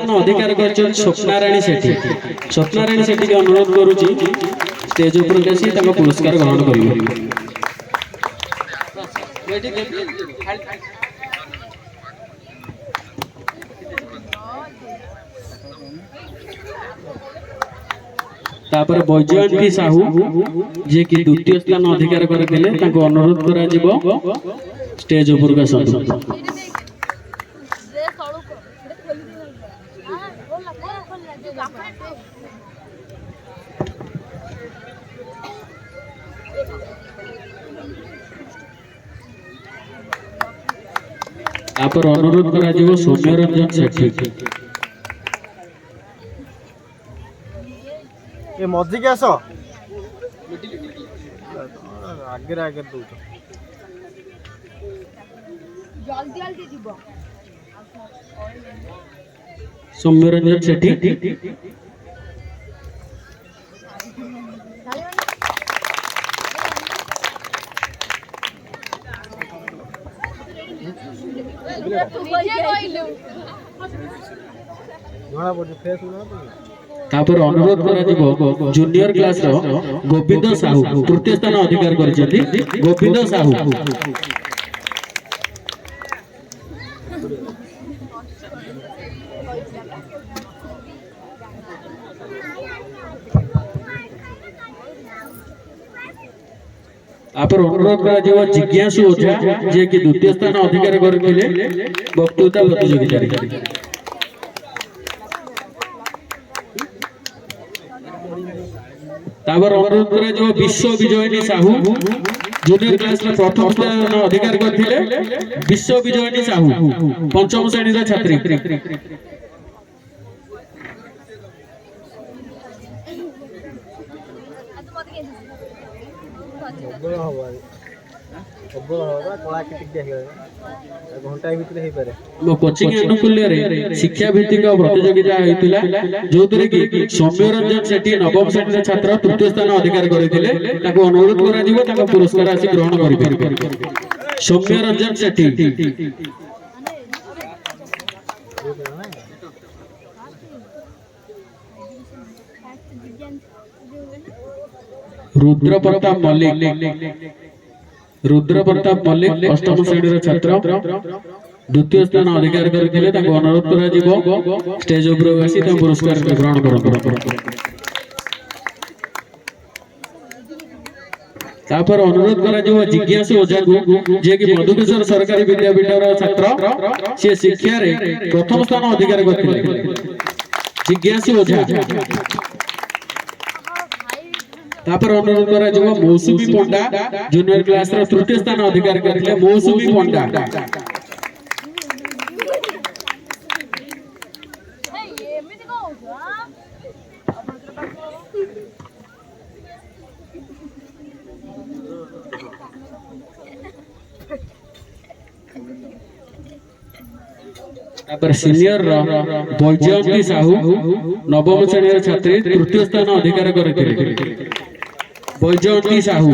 स्थान अधिकार कर स्वप्नाराणी सेठी। स्वप्नाराणी सेठी के अनुरोध करुच्ची स्टेज ऊपर आसी पुरस्कार ग्रहण करेंगे। तापर बैजयंती साहू जे कि द्वितीय स्थान अधिकार करते अनुरोध करा स्टेज ऊपर आसतु। तापर अनुरोध करा सौम्यरंजन सेठी। ये मजी के आस आगे आगे दो जल्दी जल्दी जीव सौम्यरंजन सेठी। तापर अनुरोध करा जूनियर क्लास रो गोविंद साहू तृतीय स्थान अधिकार करछथि। गोविंद साहू तापर अनुरोध करा जिज्ञासु ओझा जे कि द्वितीय स्थान अधिकार करथिले वक्तृता प्रतियोगिता। तापर अनुरोध करा विश्व विजयनी साहू जूनियर क्लास में प्रथम स्थान अधिकार करथिले। विश्व विजयनी साहू पंचम श्रेणी छात्री। कोचिंग अनुकूल्य शिक्षा भित्तिक प्रतियोगिता होता जो कि सौम्यरंजन सेठी नवम श्रेणी छात्र तृतीय स्थान अधिकार करते अनुरोध कर पुरस्कार आसी ग्रहण कर। सौम्यरंजन सेठी रुद्र प्रताप मल्लिक। रुद्र प्रताप मल्लिक अष्टम श्रेणी छात्र द्वितीय स्थान अधिकार करते अनुरोध कर स्टेज उपर आसी पुरस्कार ग्रहण कर। तापर अनुरोध करा जिज्ञासु ओझा जे कि मधुकेश्वर सरकारी विद्यापीठ छात्र से शिक्षा रे प्रथम स्थान अधिकार करते। जिज्ञासु ओझा। तापर अनुरोध करा मौसुमी पंडा जूनियर क्लास रो तृतीय स्थान अधिकार करथिले। मौसुमी पंडा तापर सीनियर बैजयंती साहू नवम श्रेणी छात्री तृतीय स्थान अधिकार करथिले। बैजयंती साहू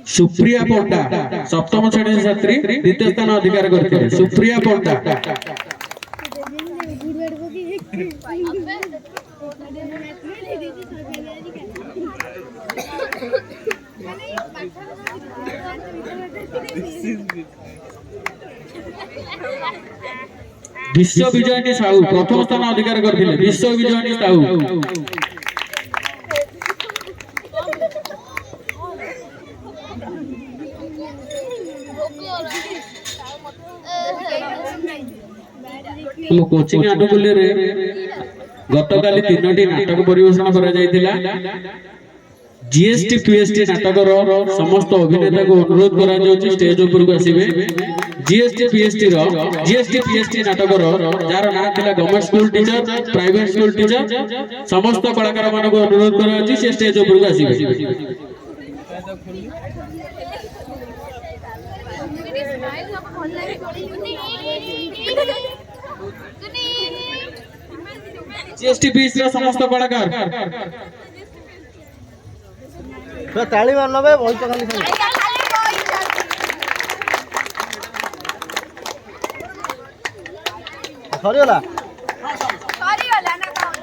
सुप्रिया पंडा सप्तम श्रेणी छात्री द्वितीय स्थान अधिकार करथिले। सुप्रिया पंडा विश्व विजयनी साहू प्रथम स्थान अधिकार करथिले। विश्व विजयनी साहू कोचिंग अनुकूल्य गतकाली 3टी नाटक परिवेषण करा जायतिला। जीएसटी पीएसटी नाटक समस्त अभिनेता को अनुरोध करा जाउची स्टेज ऊपर को आसीबे। जीएसटी पीएसटी नाटक जार नाम थिला government school teacher private school teacher समस्त कलाकार मान को अनुरोध करा जाउची से स्टेज ऊपर को आसीबे। जीएसटी पीएस ର ସମସ୍ତ କଳାକାର ତାଳି ମାର ନବେ ବଇତ ଖାଲି ସରିଗଲା ସରିଗଲା ନା କଣ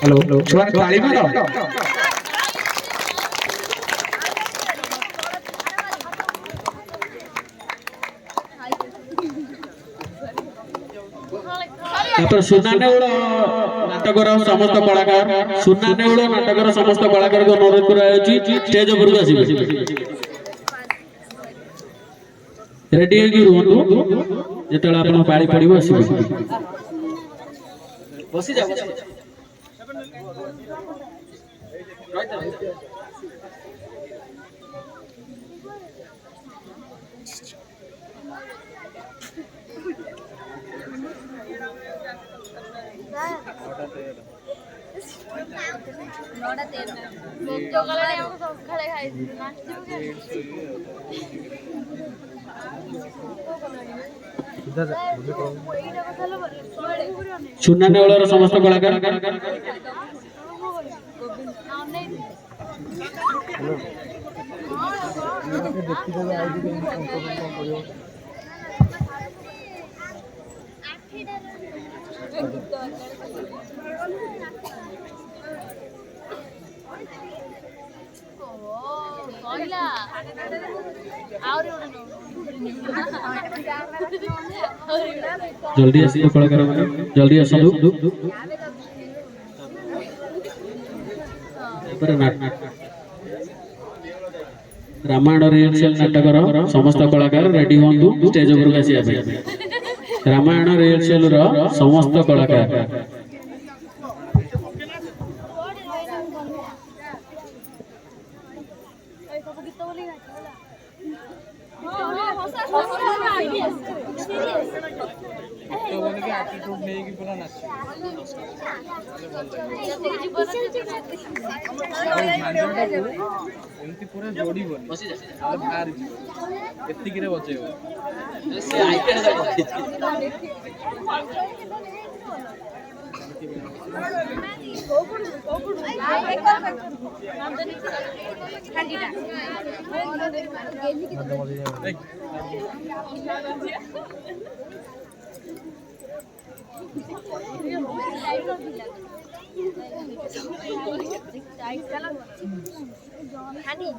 हेलो छुआ ताली मारो तापर सुना नेउळ नाटकर समस्त कलाकार सुना नेउळ नाटकर समस्त कलाकार को अनुरोध करायाची स्टेज ऊपर को आसीबे रेडी होगी रुहतु जेतला आपण पाळी पडिबो आसीबे बसी जा ନଅଟା 13 ଲୋକ ଗଲାଣି ଆମକୁ ସକାଳେ ଖାଇଛୁ सुना नेउळर समस्त कलाकार जल्दी आसी कलाकार माने जल्दी आसु रामायण रिहर्सल नाटकर समस्त कलाकार रेडी होंतु स्टेज ऊपर आसी रामायण रिहर्सल रो समस्त कलाकार ଏମିତି ପୁରା ଯୋଡ଼ିବନି ବସି ଯା ବାହାର ଏତିକିରେ ବଜେଇବ ସେ ଆଇଟେଡ Honey.